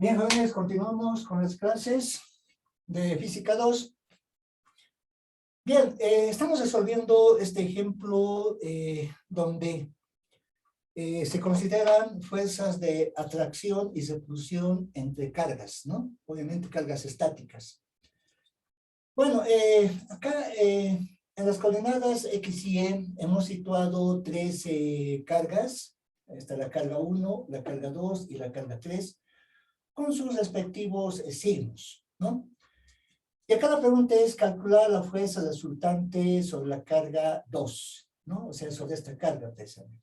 Bien, jóvenes, continuamos con las clases de Física 2. Bien, estamos resolviendo este ejemplo donde se consideran fuerzas de atracción y repulsión entre cargas, ¿no? Obviamente cargas estáticas. Bueno, acá en las coordenadas X y Y hemos situado tres cargas. Está la carga 1, la carga 2 y la carga 3, con sus respectivos signos, ¿no? Y acá la pregunta es calcular la fuerza resultante sobre la carga 2, ¿no? O sea, sobre esta carga precisamente.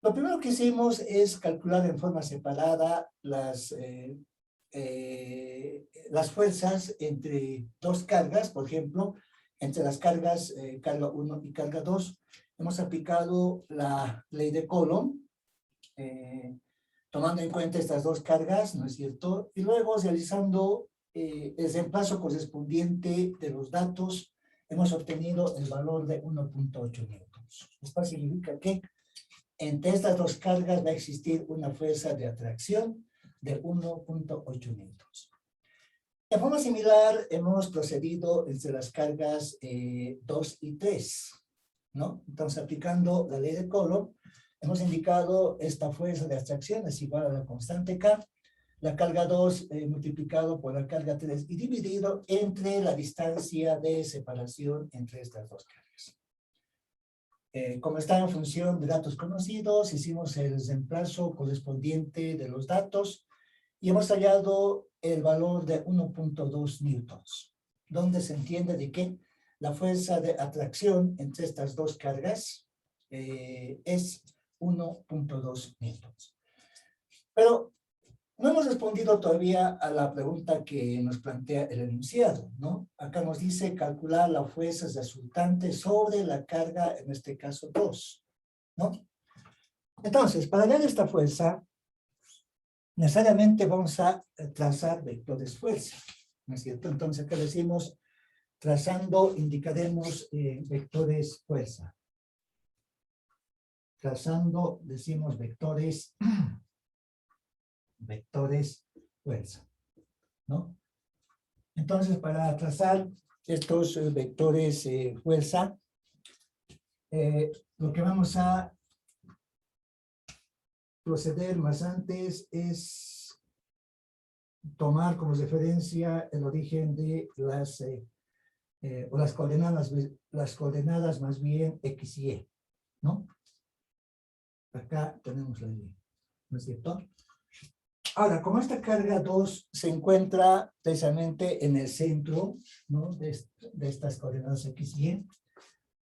Lo primero que hicimos es calcular en forma separada las fuerzas entre dos cargas, por ejemplo, entre las cargas carga 1 y carga 2. Hemos aplicado la ley de Coulomb, tomando en cuenta estas dos cargas, ¿no es cierto? Y luego realizando el reemplazo correspondiente de los datos, hemos obtenido el valor de 1.8 newtons. Esto significa que entre estas dos cargas va a existir una fuerza de atracción de 1.8 newtons. De forma similar, hemos procedido entre las cargas 2 y 3, ¿no? Entonces, aplicando la ley de Coulomb, hemos indicado esta fuerza de atracción es igual a la constante K, la carga 2 multiplicado por la carga 3 y dividido entre la distancia de separación entre estas dos cargas. Como está en función de datos conocidos, hicimos el reemplazo correspondiente de los datos y hemos hallado el valor de 1.2 newtons, donde se entiende de que la fuerza de atracción entre estas dos cargas es 1.2 newtons. Pero no hemos respondido todavía a la pregunta que nos plantea el enunciado, ¿no? Acá nos dice calcular la fuerza resultante sobre la carga, en este caso 2, ¿no? Entonces, para hallar esta fuerza, necesariamente vamos a trazar vectores fuerza, ¿no es cierto? Entonces, acá decimos, trazando, indicaremos vectores fuerza. Trazando, decimos vectores fuerza, ¿no? Entonces, para trazar estos vectores fuerza, lo que vamos a proceder más antes es tomar como referencia el origen de o las coordenadas más bien X y Y, ¿no? Acá tenemos la Y, ¿no es cierto? Ahora, como esta carga 2 se encuentra precisamente en el centro, ¿no? de estas coordenadas X y Y,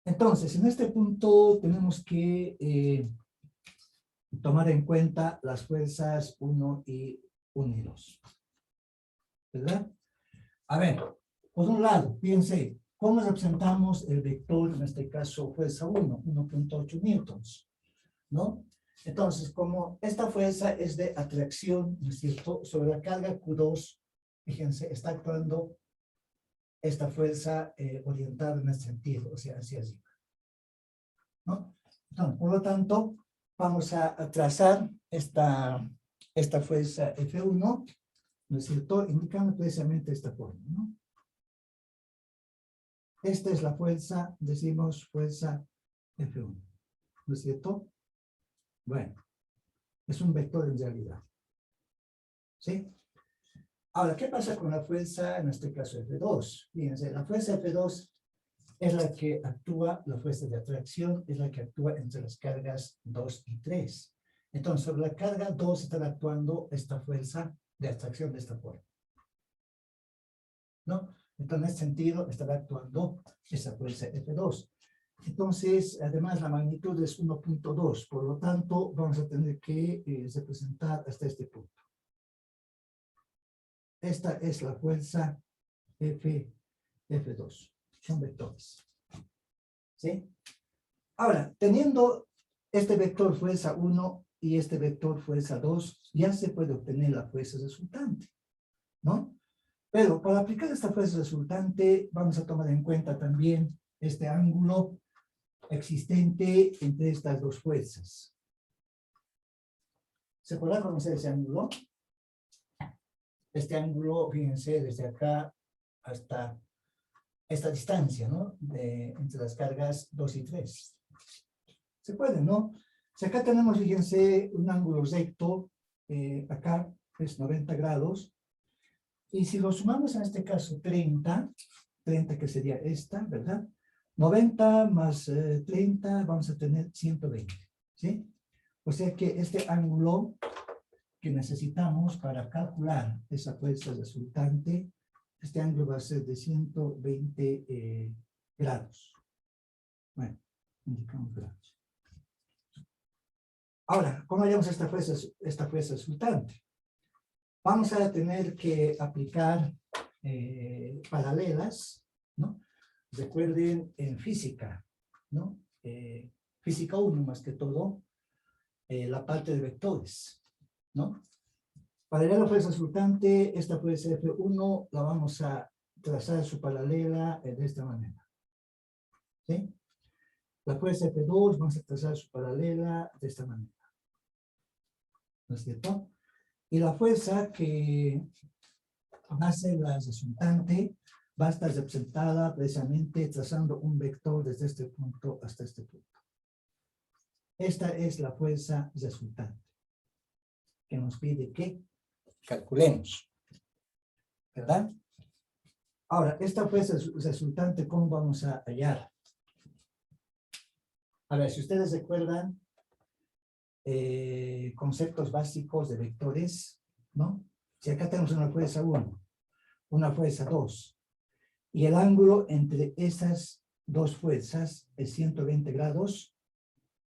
entonces, en este punto tenemos que tomar en cuenta las fuerzas 1 y 2. ¿Verdad? A ver, por un lado, piense, ¿cómo representamos el vector, en este caso, fuerza 1, 1.8 newtons? ¿No? Entonces, como esta fuerza es de atracción, ¿no es cierto?, sobre la carga Q2, fíjense, está actuando esta fuerza orientada en este sentido, o sea, hacia arriba, ¿no? Entonces, por lo tanto, vamos a trazar esta fuerza F1, ¿no es cierto?, indicando precisamente esta forma, ¿no? Esta es la fuerza, decimos fuerza F1, ¿no es cierto? Bueno, es un vector en realidad. ¿Sí? Ahora, ¿qué pasa con la fuerza, en este caso F2? Fíjense, la fuerza F2 es la que actúa, la fuerza de atracción es la que actúa entre las cargas 2 y 3. Entonces, sobre la carga 2 está actuando esta fuerza de atracción de esta forma, ¿no? Entonces, en este sentido, estará actuando esa fuerza F2. Entonces, además, la magnitud es 1.2, por lo tanto, vamos a tener que representar hasta este punto. Esta es la fuerza F2. Son vectores. ¿Sí? Ahora, teniendo este vector fuerza 1 y este vector fuerza 2, ya se puede obtener la fuerza resultante, ¿no? Pero para aplicar esta fuerza resultante, vamos a tomar en cuenta también este ángulo existente entre estas dos fuerzas. ¿Se podrá conocer ese ángulo? este ángulo, fíjense, desde acá hasta esta distancia, ¿no? Entre las cargas 2 y 3. Se puede, ¿no? Si acá tenemos, fíjense, un ángulo recto, acá es 90 grados, y si lo sumamos en este caso 30 que sería esta, ¿verdad? 90 más 30, vamos a tener 120, ¿sí? O sea que este ángulo que necesitamos para calcular esa fuerza resultante, este ángulo va a ser de 120 grados. Bueno, indicamos grados. Ahora, ¿cómo hallamos esta fuerza resultante? Vamos a tener que aplicar paralelas, ¿no? Recuerden en física, ¿no? Física 1 más que todo, la parte de vectores, ¿no? Para hallar la fuerza resultante, esta fuerza F1 la vamos a trazar su paralela de esta manera, ¿sí? La fuerza F2 vamos a trazar su paralela de esta manera, ¿no es cierto? Y la fuerza que nace la resultante va a estar representada precisamente trazando un vector desde este punto hasta este punto. Esta es la fuerza resultante que nos pide que calculemos, ¿verdad? Ahora, esta fuerza resultante, ¿cómo vamos a hallar? A ver, si ustedes recuerdan conceptos básicos de vectores, ¿no? Si acá tenemos una fuerza 1, una fuerza 2, y el ángulo entre esas dos fuerzas es 120 grados,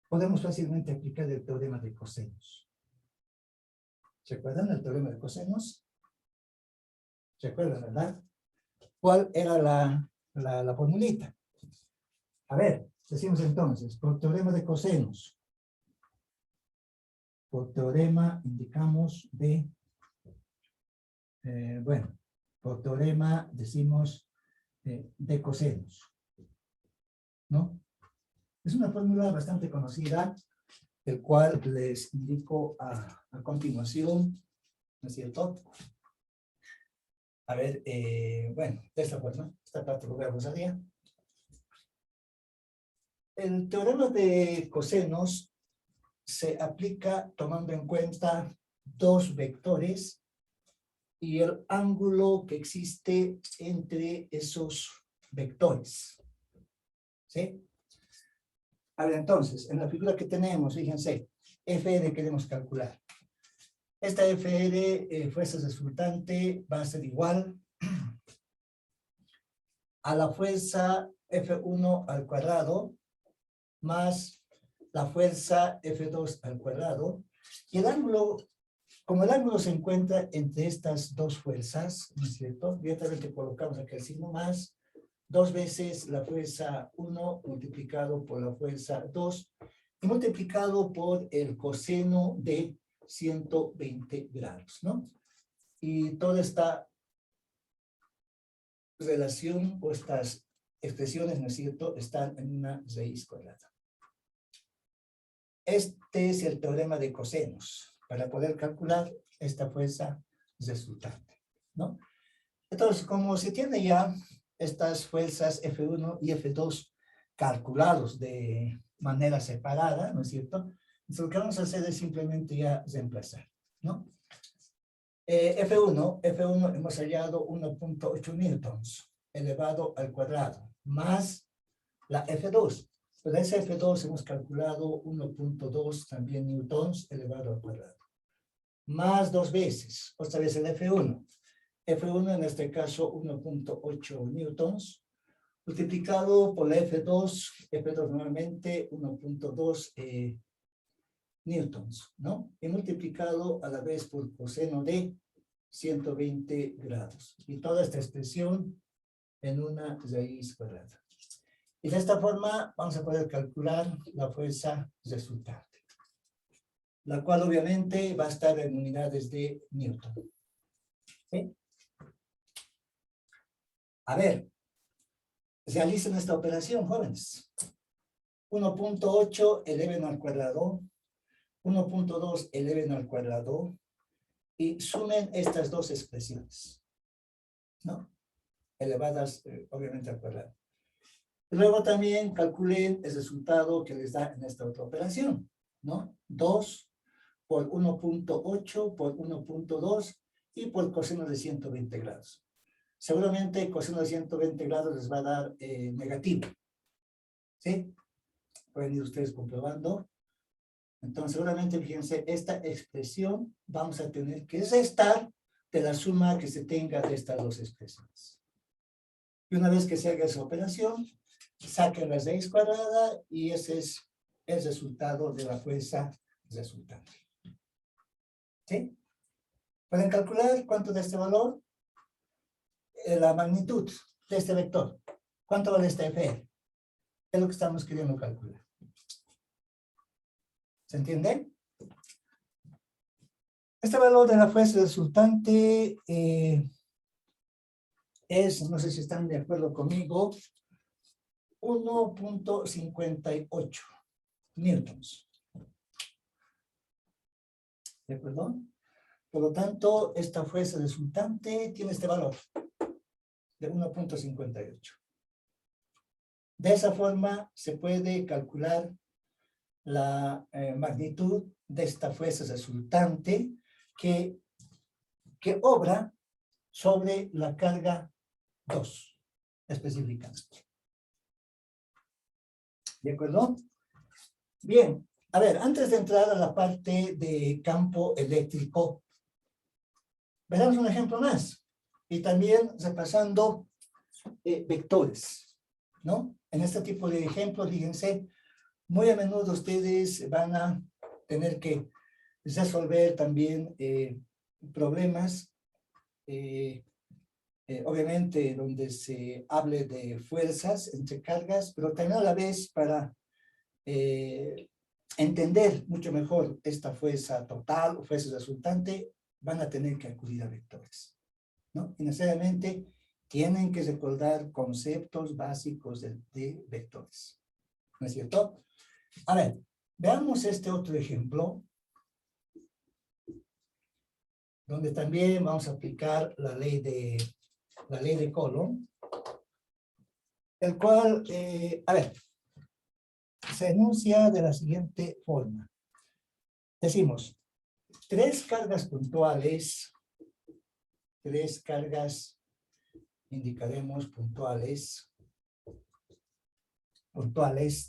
podemos fácilmente aplicar el teorema de cosenos. ¿Se acuerdan del teorema de cosenos? ¿Se acuerdan, verdad? ¿Cuál era la formulita? A ver, decimos entonces, por teorema de cosenos. Por teorema indicamos de, bueno, por teorema decimos de cosenos, ¿no? Es una fórmula bastante conocida, el cual les indico a continuación, ¿no es cierto? A ver, bueno, de esta forma, esta parte lo voy a usar. El teorema de cosenos se aplica tomando en cuenta dos vectores y el ángulo que existe entre esos vectores, ¿sí? A ver, entonces, en la figura que tenemos, fíjense, FR queremos calcular. Esta FR, fuerza resultante, va a ser igual a la fuerza F1 al cuadrado más la fuerza F2 al cuadrado. Y el ángulo, como el ángulo se encuentra entre estas dos fuerzas, ¿no es cierto? Directamente colocamos aquí el signo más, 2 veces la fuerza 1 multiplicado por la fuerza 2 y multiplicado por el coseno de 120 grados, ¿no? Y toda esta relación o estas expresiones, ¿no es cierto?, están en una raíz cuadrada. Este es el teorema de cosenos para poder calcular esta fuerza resultante, ¿no? Entonces, como se tiene ya estas fuerzas F1 y F2 calculados de manera separada, ¿no es cierto? Entonces, lo que vamos a hacer es simplemente ya reemplazar, ¿no? F1 hemos hallado 1.8 newtons elevado al cuadrado, más la F2. Pues esa F2 hemos calculado 1.2 también newtons elevado al cuadrado. Más 2 veces, otra vez el F1. F1 en este caso 1.8 newtons, multiplicado por la F2 nuevamente 1.2 newtons, ¿no? Y multiplicado a la vez por coseno de 120 grados. Y toda esta expresión en una raíz cuadrada. Y de esta forma vamos a poder calcular la fuerza resultante, la cual obviamente va a estar en unidades de Newton. ¿Sí? A ver, realicen esta operación, jóvenes. 1.8 eleven al cuadrado, 1.2 eleven al cuadrado, y sumen estas dos expresiones, ¿no? Elevadas, obviamente, al cuadrado. Luego también calculen el resultado que les da en esta otra operación, ¿no? 2 por 1.8 por 1.2 y por coseno de 120 grados. Seguramente coseno de 120 grados les va a dar negativo, ¿sí? Pueden ir ustedes comprobando. Entonces, seguramente, fíjense, esta expresión vamos a tener que restar de la suma que se tenga de estas dos expresiones. Y una vez que se haga esa operación, saquen la raíz cuadrada y ese es el resultado de la fuerza resultante. ¿Sí? ¿Pueden calcular cuánto de este valor? La magnitud de este vector. ¿Cuánto vale este F? Es lo que estamos queriendo calcular. ¿Se entiende? Este valor de la fuerza resultante es, no sé si están de acuerdo conmigo, 1.58 newtons. ¿De acuerdo? Por lo tanto, esta fuerza resultante tiene este valor de 1.58. De esa forma se puede calcular la magnitud de esta fuerza resultante que obra sobre la carga 2, específicamente. ¿De acuerdo? Bien, a ver, antes de entrar a la parte de campo eléctrico, veamos un ejemplo más. Y también repasando vectores, ¿no? En este tipo de ejemplos, fíjense, muy a menudo ustedes van a tener que resolver también problemas, obviamente donde se hable de fuerzas entre cargas, pero también a la vez para entender mucho mejor esta fuerza total o fuerza resultante, van a tener que acudir a vectores, ¿no? Y necesariamente tienen que recordar conceptos básicos de vectores, ¿no es cierto? A ver, veamos este otro ejemplo, donde también vamos a aplicar la ley de Coulomb, el cual, a ver, se enuncia de la siguiente forma. Decimos, tres cargas puntuales, indicaremos puntuales,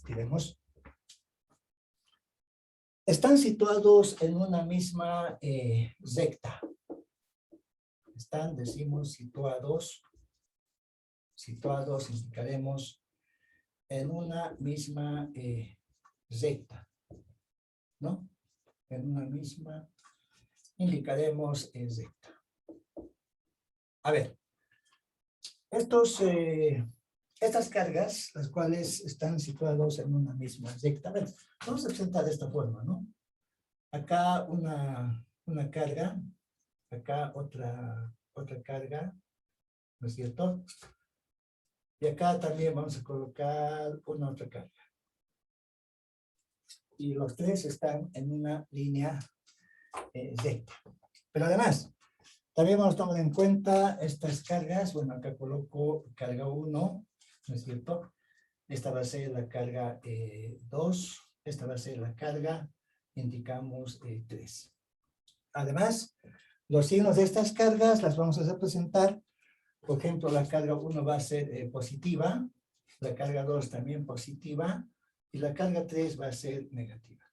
diremos, están situados en una misma recta. Están, decimos, situados, indicaremos, en una misma recta, ¿no? En una misma, indicaremos recta. A ver, estas cargas, las cuales están situados en una misma recta, a ver, vamos a presentar de esta forma, ¿no? Acá una carga, acá otra carga, ¿no es cierto? Y acá también vamos a colocar una otra carga. Y los tres están en una línea recta. Pero además, también vamos a tomar en cuenta estas cargas. Bueno, acá coloco carga 1, ¿no es cierto? Esta va a ser la carga 2. Esta va a ser la carga, indicamos 3. Además, los signos de estas cargas las vamos a representar. Por ejemplo, la carga 1 va a ser positiva, la carga 2 también positiva, y la carga 3 va a ser negativa.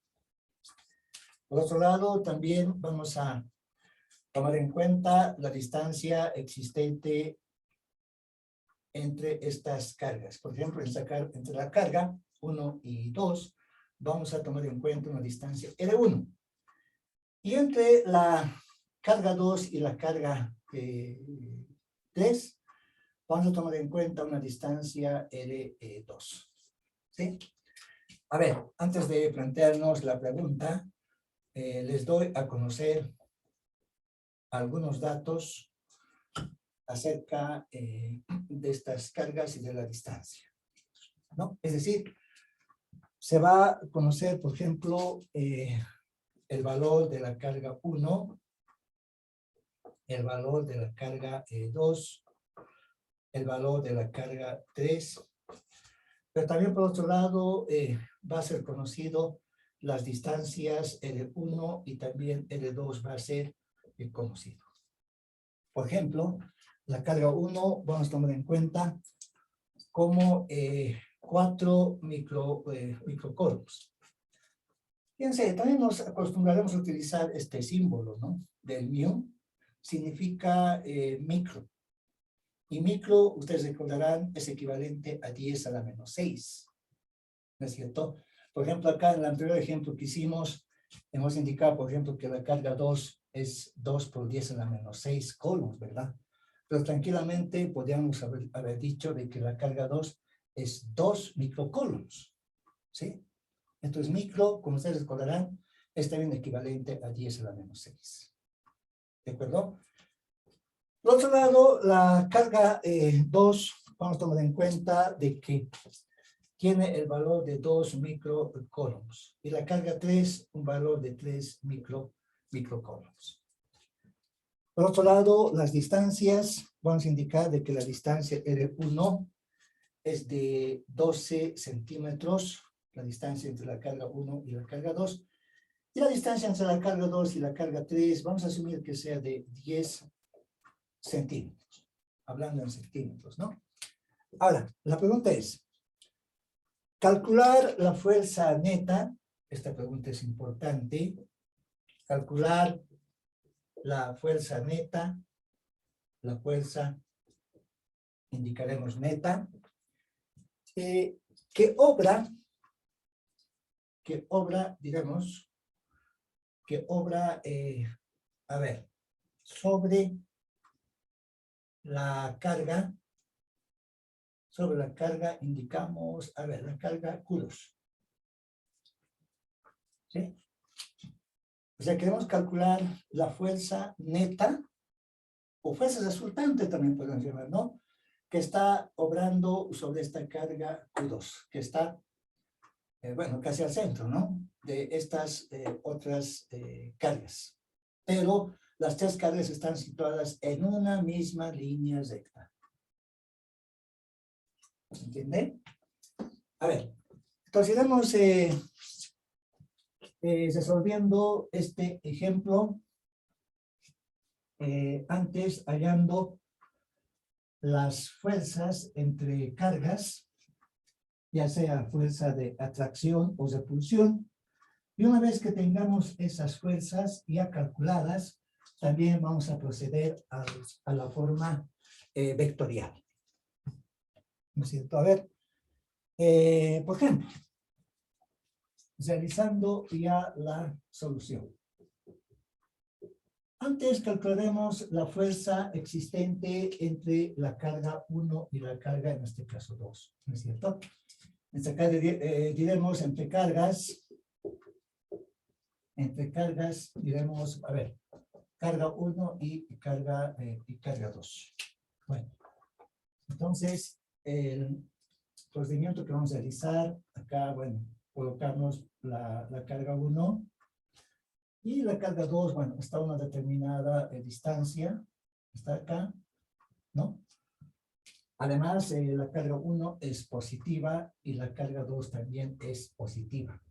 Por otro lado, también vamos a tomar en cuenta la distancia existente entre estas cargas. Por ejemplo, entre la carga 1 y 2, vamos a tomar en cuenta una distancia R1. Y entre la carga 2 y la carga 3, vamos a tomar en cuenta una distancia R2. ¿Sí? A ver, antes de plantearnos la pregunta, les doy a conocer algunos datos acerca de estas cargas y de la distancia, ¿no? Es decir, se va a conocer, por ejemplo, el valor de la carga 1 el valor de la carga 2, el valor de la carga 3, pero también por otro lado va a ser conocido las distancias L1 y también L2 va a ser conocido. Por ejemplo, la carga 1 vamos a tomar en cuenta como 4 microcoulombs. Fíjense, también nos acostumbraremos a utilizar este símbolo, ¿no? Del mu, significa micro. Y micro, ustedes recordarán, es equivalente a 10 a la menos 6. ¿No es cierto? Por ejemplo, acá en el anterior ejemplo que hicimos, hemos indicado, por ejemplo, que la carga 2 es 2 por 10 a la menos 6 coulombs, ¿verdad? Pero tranquilamente podríamos haber dicho de que la carga 2 es 2 microcoulombs, ¿sí? Entonces, micro, como ustedes recordarán, es también equivalente a 10 a la menos 6. ¿De acuerdo? Por otro lado, la carga 2, vamos a tomar en cuenta de que tiene el valor de 2 microcoulombs. Y la carga 3, un valor de 3 microcoulombs. Por otro lado, las distancias, vamos a indicar de que la distancia R1 es de 12 centímetros, la distancia entre la carga 1 y la carga 2. Y la distancia entre la carga 2 y la carga 3, vamos a asumir que sea de 10 centímetros, hablando en centímetros, ¿no? Ahora, la pregunta es, calcular la fuerza neta, esta pregunta es importante, calcular la fuerza neta, la fuerza, indicaremos neta, que obra, diremos, que obra, a ver, sobre la carga, indicamos, a ver, la carga Q2. ¿Sí? O sea, queremos calcular la fuerza neta, o fuerza resultante también podemos llamar, ¿no? Que está obrando sobre esta carga Q2, que está, bueno, casi al centro, ¿no? De estas otras cargas. Pero las tres cargas están situadas en una misma línea recta. ¿Se entiende? A ver, entonces iremos resolviendo este ejemplo, antes hallando las fuerzas entre cargas, ya sea fuerza de atracción o repulsión, y una vez que tengamos esas fuerzas ya calculadas, también vamos a proceder a la forma vectorial. ¿No es cierto? A ver, por ejemplo, realizando ya la solución. Antes calcularemos la fuerza existente entre la carga 1 y la carga, en este caso 2, ¿no es cierto? En esta carga diremos entre cargas, diremos, a ver, carga 1 y carga 2. Bueno, entonces, el procedimiento que vamos a realizar, acá, bueno, colocamos la carga 1, y la carga 2, bueno, está a una determinada distancia, está acá, ¿no? Además, la carga 1 es positiva y la carga 2 también es positiva.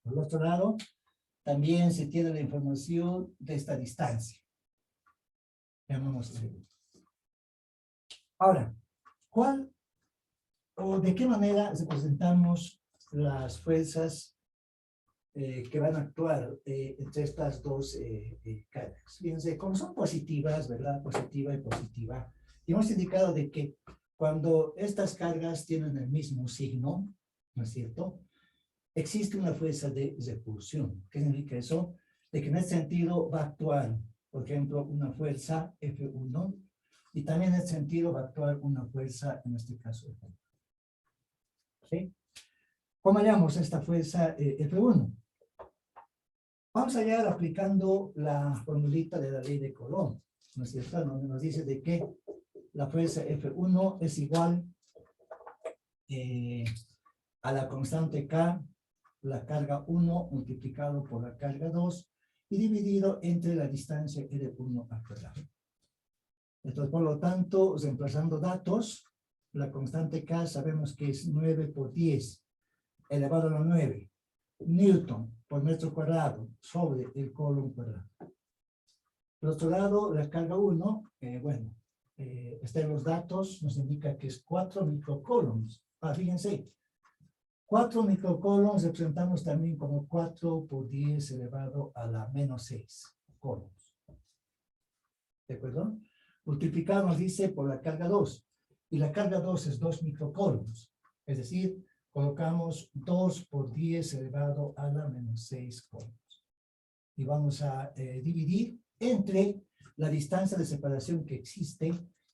Por el otro lado, también se tiene la información de esta distancia. Llamamos L1. Ahora, ¿cuál o de qué manera representamos las fuerzas que van a actuar entre estas dos cargas? Fíjense, como son positivas, ¿verdad? Positiva y positiva. Y hemos indicado de que cuando estas cargas tienen el mismo signo, ¿no es cierto? Existe una fuerza de repulsión. ¿Qué significa eso? De que en este sentido va a actuar, por ejemplo, una fuerza F1, y también en este sentido va a actuar una fuerza, en este caso, F1. ¿Sí? ¿Cómo hallamos esta fuerza F1? Vamos a hallar aplicando la formulita de la ley de Coulomb, ¿no es cierto? Donde nos dice de que la fuerza F1 es igual a la constante K, la carga 1 multiplicado por la carga 2, y dividido entre la distancia R1 al cuadrado. Entonces, por lo tanto, reemplazando datos, la constante K sabemos que es 9 por 10 elevado a la 9 Newton por metro cuadrado sobre el Coulomb cuadrado. Por otro lado, la carga 1, está en los datos, nos indica que es 4 microcoulombs. Fíjense, 4 microcoulombs representamos también como 4 por 10 elevado a la menos 6 coulombs. ¿De acuerdo? Multiplicamos, dice, por la carga 2. Y la carga 2 es 2 microcoulombs. Es decir, colocamos 2 por 10 elevado a la menos 6 coulombs. Y vamos a dividir entre la distancia de separación que existe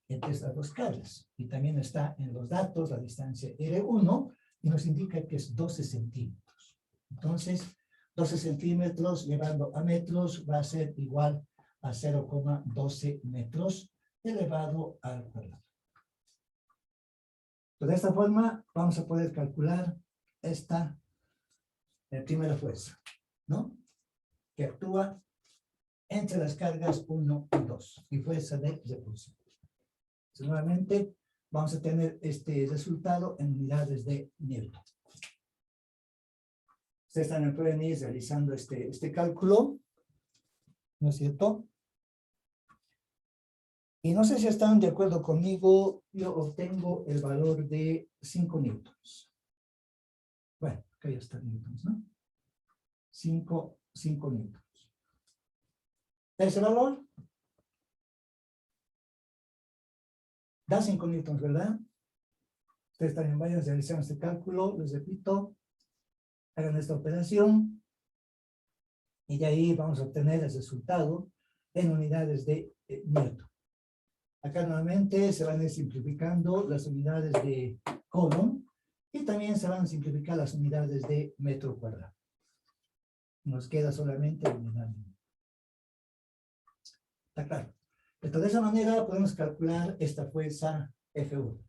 entre estas dos cargas. Y también está en los datos la distancia R1 y nos indica que es 12 centímetros. Entonces, 12 centímetros llevando a metros va a ser igual a 0,12 metros elevado al cuadrado. De esta forma vamos a poder calcular esta primera fuerza, ¿no? Que actúa entre las cargas 1 y 2 y fuerza de repulsión. Entonces, nuevamente vamos a tener este resultado en unidades de Newton. Ustedes también pueden ir realizando este cálculo, ¿no es cierto? Y no sé si están de acuerdo conmigo, yo obtengo el valor de 5 newtons. Bueno, acá ya está newtons, ¿no? 5 newtons. ¿Ese valor? Da 5 newtons, ¿verdad? Ustedes también vayan a realizar este cálculo, les repito, hagan esta operación y de ahí vamos a obtener el resultado en unidades de Newton. Acá nuevamente se van a ir simplificando las unidades de Coulomb y también se van a simplificar las unidades de metro cuadrado. Nos queda solamente la unidad. ¿Está claro? Entonces, de esa manera podemos calcular esta fuerza F1. ¿No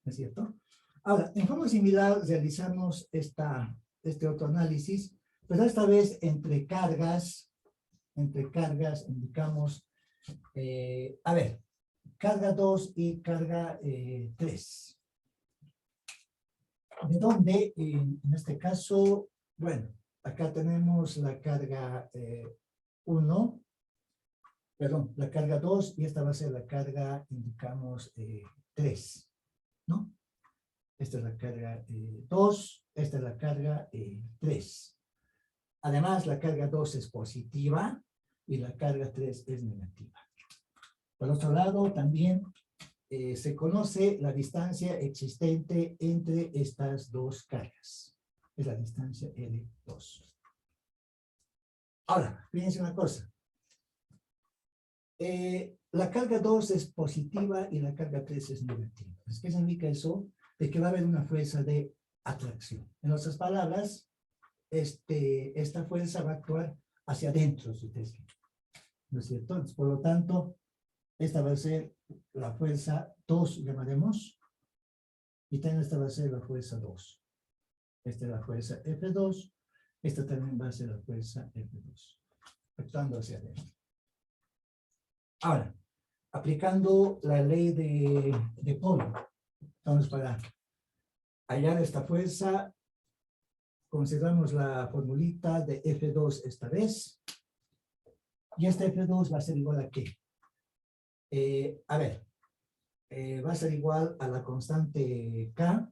es cierto? Ahora, en forma similar realizamos este otro análisis, pero esta vez entre cargas indicamos, carga 2 y carga 3. De donde, en este caso, bueno, acá tenemos la carga 1, perdón, la carga 2, y esta va a ser la carga, indicamos, 3, ¿no? Esta es la carga 2, esta es la carga 3. Además, la carga 2 es positiva y la carga 3 es negativa. Por otro lado, también se conoce la distancia existente entre estas dos cargas. Es la distancia L2. Ahora, fíjense una cosa. La carga 2 es positiva y la carga 3 es negativa. ¿Qué significa eso? De que va a haber una fuerza de atracción. En otras palabras, esta fuerza va a actuar hacia adentro, si ustedes quieren. ¿No es cierto? Entonces, por lo tanto, esta va a ser la fuerza 2, llamaremos. Y también esta va a ser la fuerza 2. Esta es la fuerza F2. Esta también va a ser la fuerza F2. Actuando hacia adentro. Ahora, aplicando la ley de Pauli, vamos para hallar esta fuerza, consideramos la formulita de F2 esta vez, y este F2 va a ser igual a ¿qué? Va a ser igual a la constante K,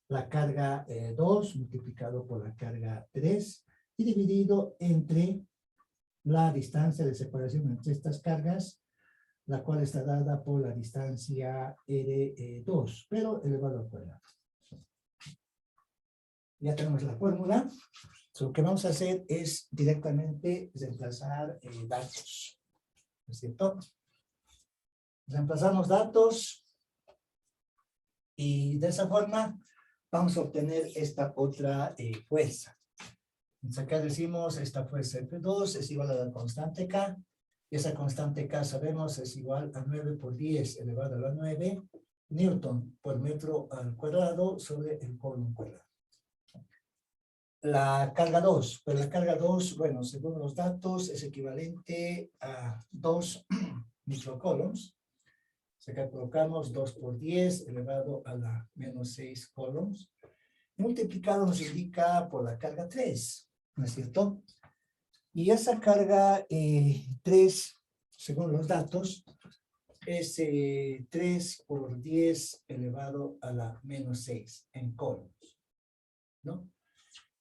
la carga 2 multiplicado por la carga 3, y dividido entre la distancia de separación entre estas cargas, la cual está dada por la distancia R2, pero elevado al cuadrado. Ya tenemos la fórmula. Lo que vamos a hacer es directamente reemplazar datos. ¿No es cierto? Reemplazamos datos y de esa forma vamos a obtener esta otra fuerza. Entonces acá decimos esta fuerza F2 es igual a la constante K. Y esa constante K sabemos es igual a 9 por 10 elevado a la 9 Newton por metro al cuadrado sobre el Coulomb cuadrado. la carga 2, pero la carga 2, bueno, según los datos, es equivalente a 2 microcoulombs. O sea, acá colocamos 2 por 10 elevado a la menos 6 coulombs. Multiplicado nos indica por la carga 3, ¿no es cierto? Y esa carga 3, según los datos, es 3 por 10 elevado a la menos 6 en coulombs, ¿no?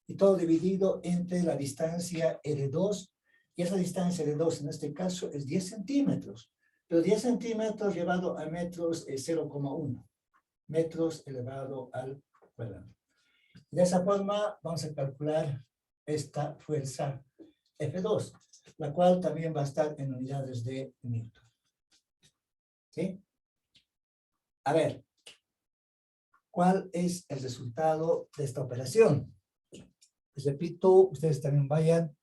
Y todo dividido entre la distancia R2, y esa distancia R2 en este caso es 10 centímetros, pero 10 centímetros llevado a metros es 0,1 metros elevado al cuadrado. De esa forma vamos a calcular esta fuerza F2, la cual también va a estar en unidades de Newton. ¿Sí? A ver, ¿cuál es el resultado de esta operación? Les repito, ustedes también vayan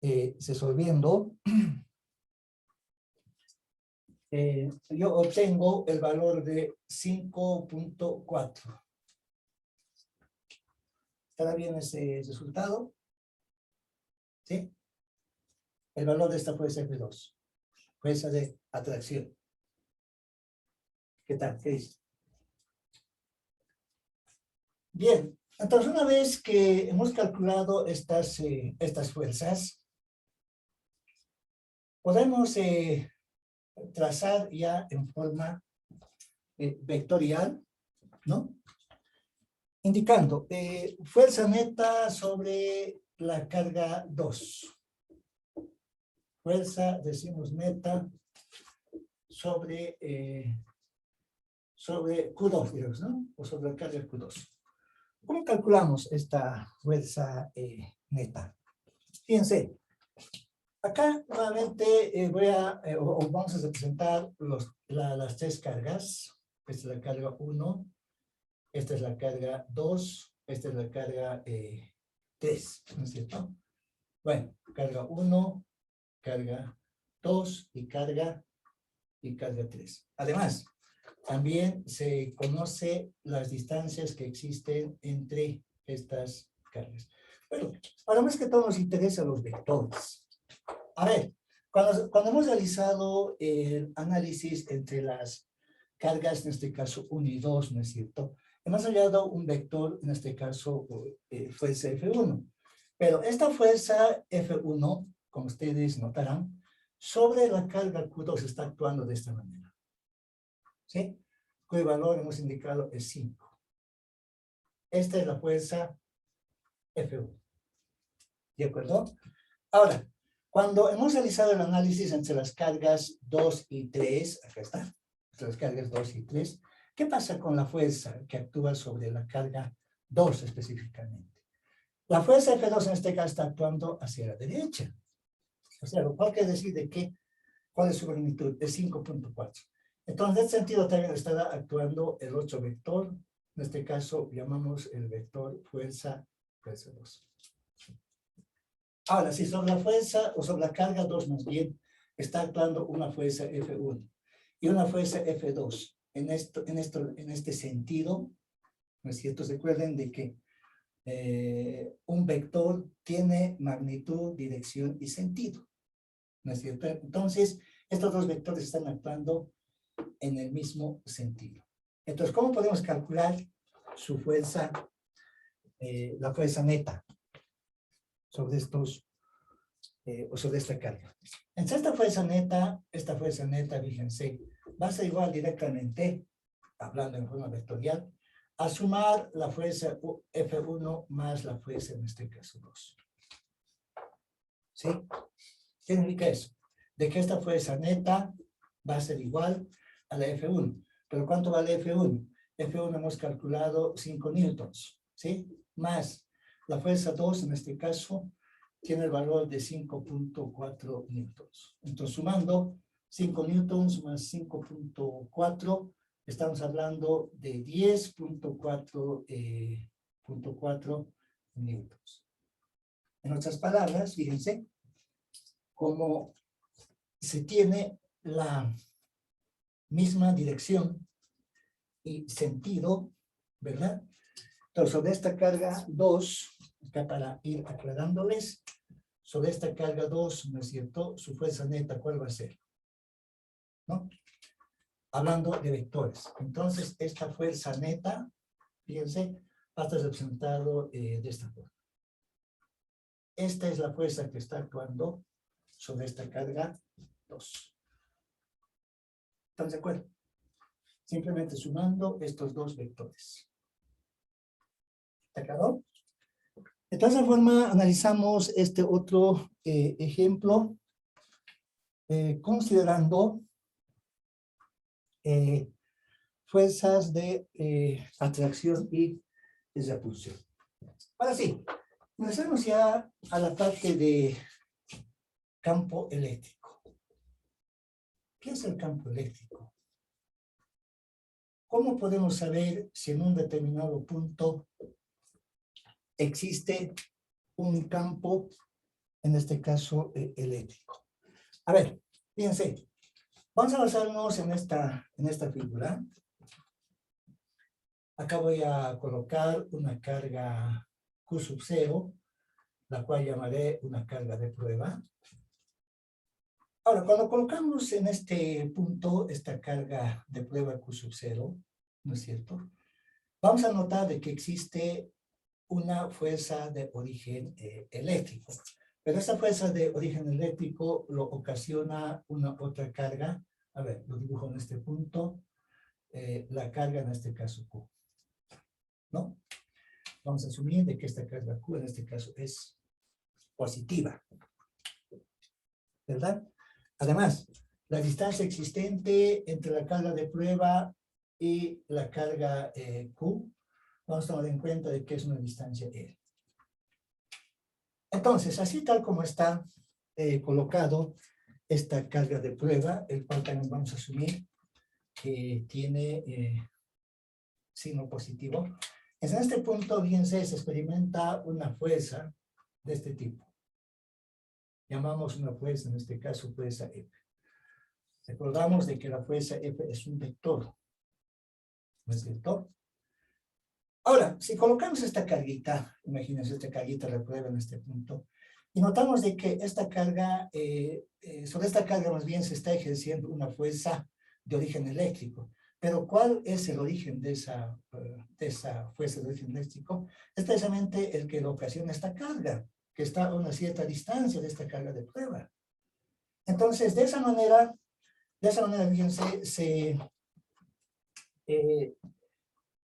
resolviendo. Yo obtengo el valor de 5.4. ¿Estará bien ese resultado? ¿Sí? El valor de esta fuerza F2. Fuerza de atracción. ¿Qué tal? ¿Qué dice? Bien, entonces una vez que hemos calculado estas fuerzas, podemos trazar ya en forma vectorial, ¿no? Indicando fuerza neta sobre la carga 2. Fuerza, decimos neta, sobre Q2, digamos, ¿no? O sobre la carga Q2. ¿Cómo calculamos esta fuerza neta? Fíjense, acá nuevamente vamos a representar las tres cargas. Esta es la carga 1, esta es la carga 2, esta es la carga 3, ¿no es cierto? Bueno, carga 1, carga 2 y carga 3. Además, también se conoce las distancias que existen entre estas cargas. Bueno, ahora más que todo nos interesan los vectores. A ver, cuando hemos realizado el análisis entre las cargas, en este caso 1 y 2, ¿no es cierto? Hemos hallado un vector, en este caso fuerza F1. Pero esta fuerza F1, como ustedes notarán, sobre la carga Q2 está actuando de esta manera. ¿Sí? Cuyo valor hemos indicado es 5. Esta es la fuerza F1. ¿De acuerdo? Ahora, cuando hemos realizado el análisis entre las cargas 2 y 3, acá está, entre las cargas 2 y 3, ¿qué pasa con la fuerza que actúa sobre la carga 2 específicamente? La fuerza F2 en este caso está actuando hacia la derecha. O sea, lo cual quiere decir de que, ¿cuál es su magnitud? Es 5.4. Entonces, en este sentido también estará actuando el otro vector. En este caso, llamamos el vector fuerza 2. Ahora, si sobre la fuerza, o sobre la carga 2 más bien, está actuando una fuerza F1 y una fuerza F2, en este sentido, ¿no es cierto? Recuerden de que un vector tiene magnitud, dirección y sentido, ¿no es cierto? Entonces, estos dos vectores están actuando en el mismo sentido. Entonces, ¿cómo podemos calcular su fuerza, la fuerza neta sobre estos, o sobre esta carga? Entonces, esta fuerza neta, fíjense, va a ser igual directamente, hablando en forma vectorial, a sumar la fuerza F1 más la fuerza, en este caso, 2. ¿Sí? ¿Qué significa eso? De que esta fuerza neta va a ser igual a la F1. ¿Pero cuánto vale F1? F1 hemos calculado 5 newtons, ¿sí? Más la fuerza 2, en este caso, tiene el valor de 5.4 newtons. Entonces, sumando 5 newtons más 5.4, estamos hablando de 10.4 newtons. En otras palabras, fíjense, como se tiene la misma dirección y sentido, ¿verdad? Entonces, sobre esta carga 2, acá para ir aclarándoles, sobre esta carga 2, ¿no es cierto? Su fuerza neta, ¿cuál va a ser? ¿No? Hablando de vectores. Entonces, esta fuerza neta, fíjense, va a estar representado de esta forma. Esta es la fuerza que está actuando sobre esta carga 2. ¿Están de acuerdo? Simplemente sumando estos dos vectores. ¿Está claro? De esta forma, analizamos este otro ejemplo, considerando fuerzas de atracción y repulsión. Ahora sí, empezamos ya a la parte de campo eléctrico. ¿Qué es el campo eléctrico? ¿Cómo podemos saber si en un determinado punto existe un campo, en este caso eléctrico? A ver, fíjense, vamos a basarnos en esta figura. Acá voy a colocar una carga Q sub 0, la cual llamaré una carga de prueba. Ahora, cuando colocamos en este punto esta carga de prueba Q sub 0, ¿no es cierto? Vamos a notar de que existe una fuerza de origen eléctrico. Pero esa fuerza de origen eléctrico lo ocasiona una otra carga. A ver, lo dibujo en este punto. La carga en este caso Q. ¿No? Vamos a asumir de que esta carga Q en este caso es positiva. ¿Verdad? Además, la distancia existente entre la carga de prueba y la carga Q, vamos a tomar en cuenta de que es una distancia L. Entonces, así tal como está colocado esta carga de prueba, el cual también vamos a asumir que tiene signo positivo. En este punto, fíjense, se experimenta una fuerza de este tipo. Llamamos una fuerza, en este caso, fuerza F. Recordamos de que la fuerza F es un vector. ¿No es cierto? Ahora, si colocamos esta carguita, imagínense esta carguita de prueba en este punto, y notamos de que esta carga, sobre esta carga más bien se está ejerciendo una fuerza de origen eléctrico. Pero ¿cuál es el origen de esa fuerza de origen eléctrico? Es precisamente el que ocasiona esta carga, que está a una cierta distancia de esta carga de prueba. Entonces, de esa manera, fíjense,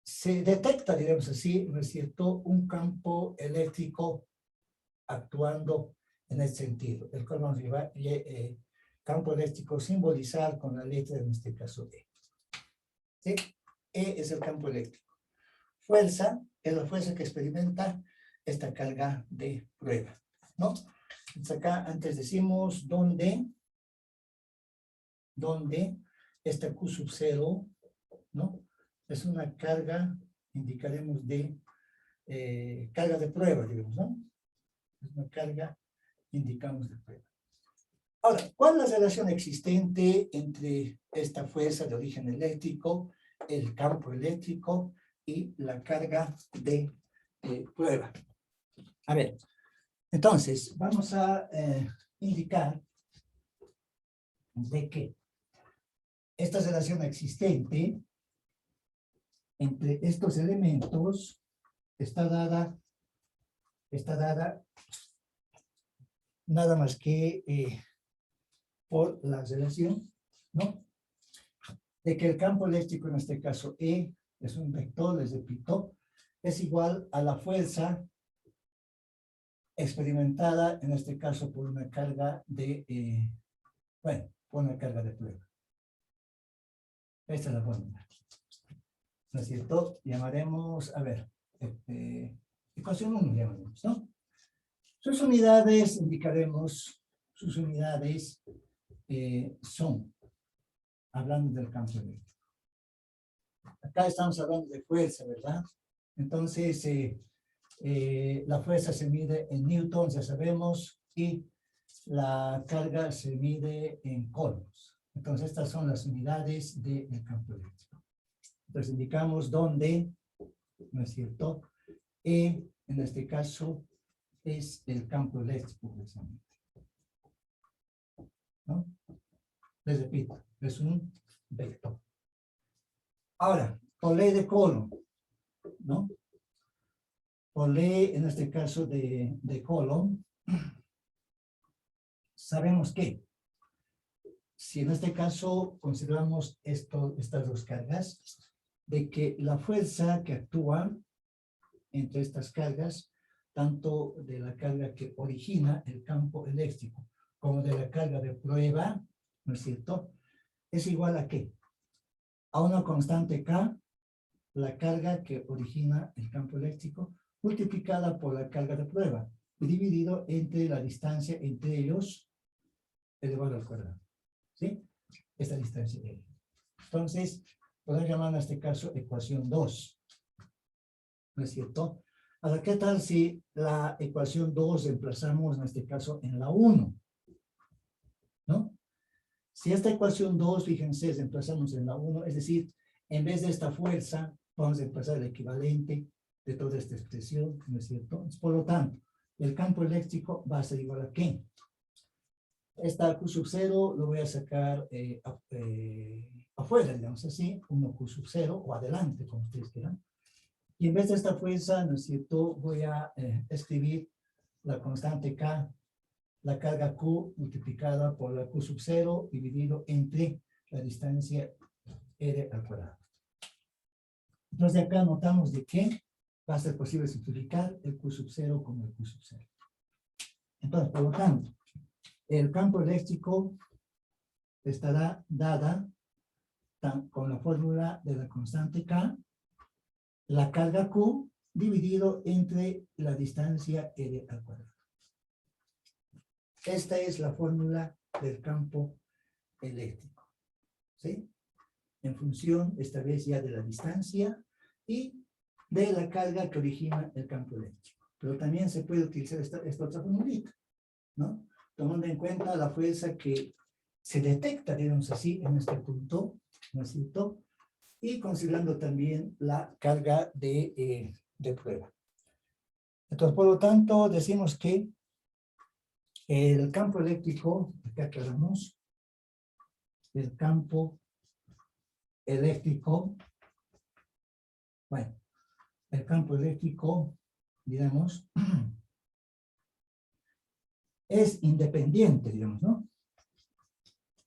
se detecta, digamos así, ¿no es cierto?, un campo eléctrico actuando en este sentido, el cual vamos a llevar campo eléctrico simbolizar con la letra, en este caso E. ¿Sí? E es el campo eléctrico. Fuerza es la fuerza que experimenta esta carga de prueba, ¿no? Entonces acá antes decimos donde esta Q sub 0, ¿no? Es una carga, indicaremos de carga de prueba, digamos, ¿no? Es una carga, indicamos de prueba. Ahora, ¿cuál es la relación existente entre esta fuerza de origen eléctrico, el campo eléctrico y la carga de prueba? A ver, entonces, vamos a indicar de que esta relación existente entre estos elementos está dada nada más que por la relación, ¿no? De que el campo eléctrico, en este caso E, es un vector, les repito, es igual a la fuerza experimentada, en este caso, por una carga de, por una carga de prueba. Esta es la fórmula. ¿No es cierto? Llamaremos, a ver, ecuación 1 llamaremos, ¿no? Sus unidades, indicaremos, sus unidades son, hablando del campo eléctrico. Acá estamos hablando de fuerza, ¿verdad? Entonces, la fuerza se mide en newtons, ya sabemos, y la carga se mide en coulombs. Entonces, estas son las unidades del campo eléctrico. Entonces, indicamos dónde, ¿no es cierto?, E, en este caso, es el campo eléctrico precisamente, ¿no? Les repito, es un vector. Ahora, por ley de Coulomb, ¿no? Por ley, en este caso de Coulomb, sabemos que si en este caso consideramos estas dos cargas, de que la fuerza que actúa entre estas cargas, tanto de la carga que origina el campo eléctrico como de la carga de prueba, ¿no es cierto?, es igual a ¿qué? A una constante K, la carga que origina el campo eléctrico, multiplicada por la carga de prueba, y dividido entre la distancia entre ellos, elevado al cuadrado. ¿Sí? Esta distancia de ellos. Entonces, podemos llamar en este caso ecuación 2. ¿No es cierto? Ahora, ¿qué tal si la ecuación 2 reemplazamos en este caso en la 1? ¿No? Si esta ecuación 2, fíjense, reemplazamos en la 1, es decir, en vez de esta fuerza, vamos a reemplazar el equivalente de toda esta expresión, ¿no es cierto? Por lo tanto, el campo eléctrico va a ser igual a ¿qué? Esta Q sub 0 lo voy a sacar afuera, digamos así, 1 Q sub 0, o adelante, como ustedes quieran. Y en vez de esta fuerza, ¿no es cierto?, voy a escribir la constante K, la carga Q multiplicada por la Q sub 0 dividido entre la distancia R al cuadrado. Entonces acá notamos de que va a ser posible simplificar el Q sub 0 como el Q sub 0. Entonces, por lo tanto, el campo eléctrico estará dada con la fórmula de la constante K, la carga Q dividido entre la distancia R al cuadrado. Esta es la fórmula del campo eléctrico, ¿sí? En función, esta vez ya de la distancia y de la carga que origina el campo eléctrico. Pero también se puede utilizar esta otra formulita, ¿no? Tomando en cuenta la fuerza que se detecta, digamos así, en este punto, ¿no es cierto? Y considerando también la carga de prueba. Entonces, por lo tanto, decimos que el campo eléctrico, acá aclaramos, el campo eléctrico, bueno, el campo eléctrico, digamos, es independiente, digamos, ¿no?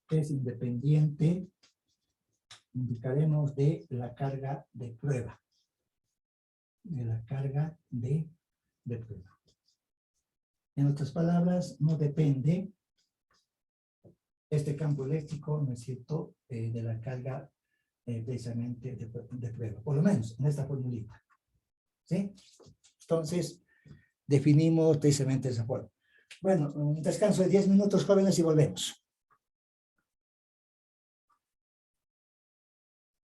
Es independiente, indicaremos, de la carga de prueba. De la carga de prueba. En otras palabras, no depende este campo eléctrico, ¿no es cierto?, de la carga precisamente de prueba, por lo menos en esta formulita. ¿Sí? Entonces, definimos precisamente esa forma. Bueno, un descanso de 10 minutos, jóvenes, y volvemos.